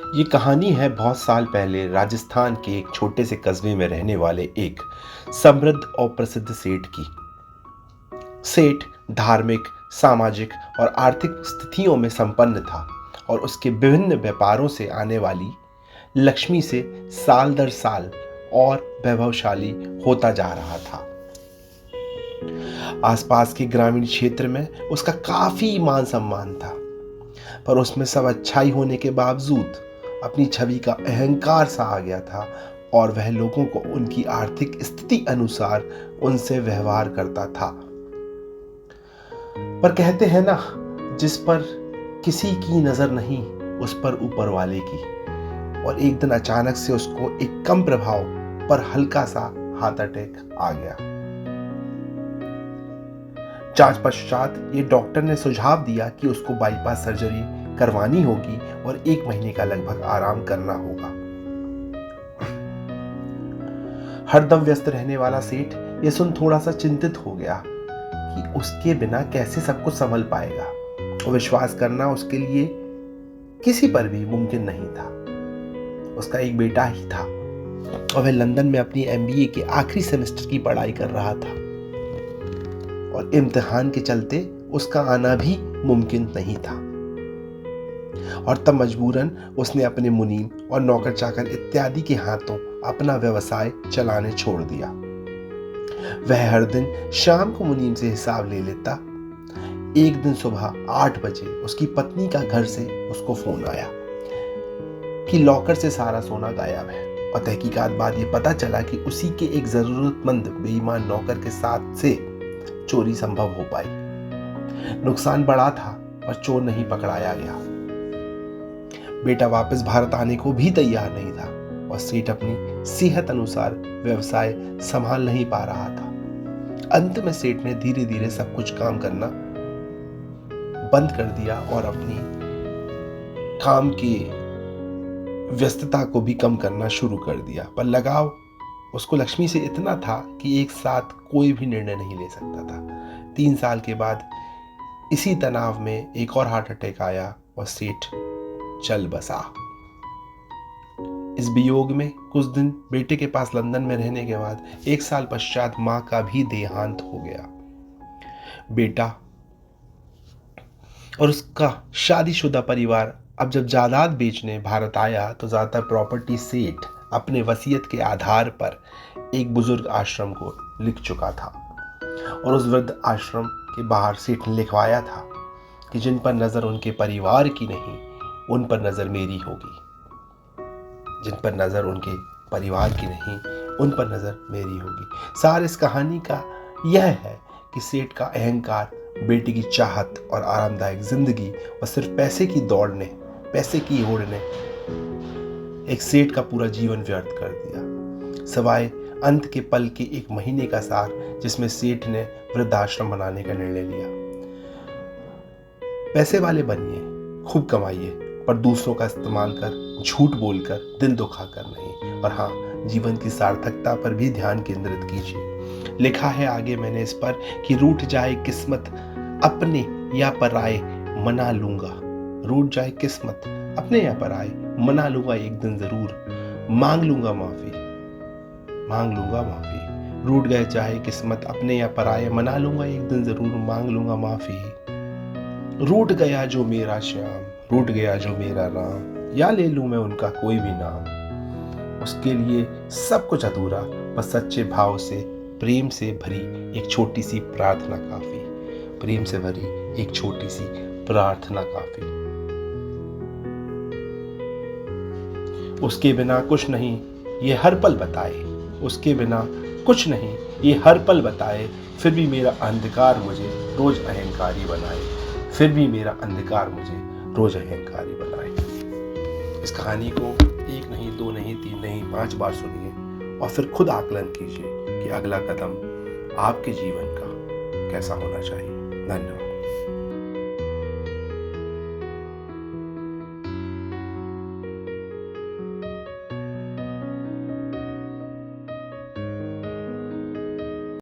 ये कहानी है बहुत साल पहले राजस्थान के एक छोटे से कस्बे में रहने वाले एक समृद्ध और प्रसिद्ध सेठ की। सेठ धार्मिक, सामाजिक और आर्थिक स्थितियों में संपन्न था और उसके विभिन्न व्यापारों से आने वाली लक्ष्मी से साल दर साल और वैभवशाली होता जा रहा था। आसपास के ग्रामीण क्षेत्र में उसका काफी मान सम्मान था, पर उसमें सब अच्छाई होने के बावजूद अपनी छवि का अहंकार सा आ गया था और वह लोगों को उनकी आर्थिक स्थिति अनुसार उनसे व्यवहार करता था। पर कहते हैं ना, जिस पर किसी की नजर नहीं उस पर ऊपर वाले की। और एक दिन अचानक से उसको एक कम प्रभाव पर हल्का सा हार्ट अटैक आ गया। जांच पश्चात ये डॉक्टर ने सुझाव दिया कि उसको बाईपास सर्जरी करवानी होगी और 1 महीने का लगभग आराम करना होगा। हरदम व्यस्त रहने वाला सेठ ये सुन थोड़ा सा चिंतित हो गया कि उसके बिना कैसे सब कुछ संभल पाएगा और विश्वास करना उसके लिए किसी पर भी मुमकिन नहीं था। उसका एक बेटा ही था और वह लंदन में अपनी MBA के आखिरी सेमेस्टर की पढ़ाई कर रहा था और इम्तिहान के चलते उसका आना भी मुमकिन नहीं था। और तब मजबूरन उसने अपने मुनीम और नौकर चाकर इत्यादि के हाथों अपना व्यवसाय चलाने छोड़ दिया। वह हर दिन शाम को मुनीम से हिसाब ले लेता। एक दिन सुबह 8 बजे उसकी पत्नी का घर से उसको फोन आया कि लॉकर से सारा सोना गायब है और तहकीकात बाद ये पता चला कि उसी के एक जरूरतमंद बेईमान नौकर के साथ से चोरी संभव हो पाई। नुकसान बड़ा था पर चोर नहीं पकड़ाया गया। बेटा वापस भारत आने को भी तैयार नहीं था और सेठ अपनी सेहत अनुसार व्यवसाय संभाल नहीं पा रहा था। अंत में सेठ ने धीरे धीरे सब कुछ काम करना बंद कर दिया और अपनी काम की व्यस्तता को भी कम करना शुरू कर दिया। पर लगाव उसको लक्ष्मी से इतना था कि एक साथ कोई भी निर्णय नहीं ले सकता था। 3 साल के बाद इसी तनाव में एक और हार्ट अटैक आया और सेठ चल बसा। इस वियोग में कुछ दिन बेटे के पास लंदन में रहने के बाद 1 साल पश्चात मां का भी देहांत हो गया। बेटा और उसका शादीशुदा परिवार अब जब जायदाद बेचने भारत आया तो ज्यादातर प्रॉपर्टी सेठ अपने वसीयत के आधार पर एक बुजुर्ग आश्रम को लिख चुका था और उस वृद्ध आश्रम के बाहर सेठ ने लिखवाया था कि जिन पर नजर उनके परिवार की नहीं, उन पर नजर मेरी होगी। जिन पर नजर उनके परिवार की नहीं, उन पर नजर मेरी होगी। सार इस कहानी का यह है कि सेठ का अहंकार बेटी की चाहत और आरामदायक जिंदगी और सिर्फ पैसे की दौड़ ने, पैसे की होड़ ने एक सेठ का पूरा जीवन व्यर्थ कर दिया, सिवाय अंत के पल के 1 महीने का सार जिसमें सेठ ने वृद्धाश्रम बनाने का निर्णय लिया। पैसे वाले बनिए, खूब कमाइए, पर दूसरों का इस्तेमाल कर, झूठ बोलकर, दिल दुखाकर नहीं। और हाँ, जीवन की सार्थकता पर भी ध्यान केंद्रित कीजिए। लिखा है आगे मैंने इस पर कि रूठ जाए किस्मत अपने या पराए मना लूंगा। रूठ जाए किस्मत अपने या पराए मना लूंगा एक दिन जरूर। मांग लूंगा माफी, मांग लूंगा माफी। रूठ गए चाहे किस्मत अपने या पराए मना लूंगा एक दिन जरूर। मांग लूंगा माफी। रूठ गया जो मेरा श्याम, रूठ गया जो मेरा राम, या ले लूं मैं उनका कोई भी नाम। उसके लिए सब कुछ अधूरा, बस सच्चे भाव से प्रेम से भरी एक छोटी सी प्रार्थना काफी। प्रेम से भरी एक छोटी सी प्रार्थना काफी। उसके बिना कुछ नहीं ये हर पल बताए, उसके बिना कुछ नहीं ये हर पल बताए। फिर भी मेरा अंधकार मुझे रोज अहंकारी बनाए, फिर भी मेरा अंधकार मुझे रोज अहंकारी बनाए। इस कहानी को 1 नहीं, 2 नहीं, 3 नहीं, 5 बार सुनिए और फिर खुद आकलन कीजिए कि अगला कदम आपके जीवन का कैसा होना चाहिए। धन्यवाद।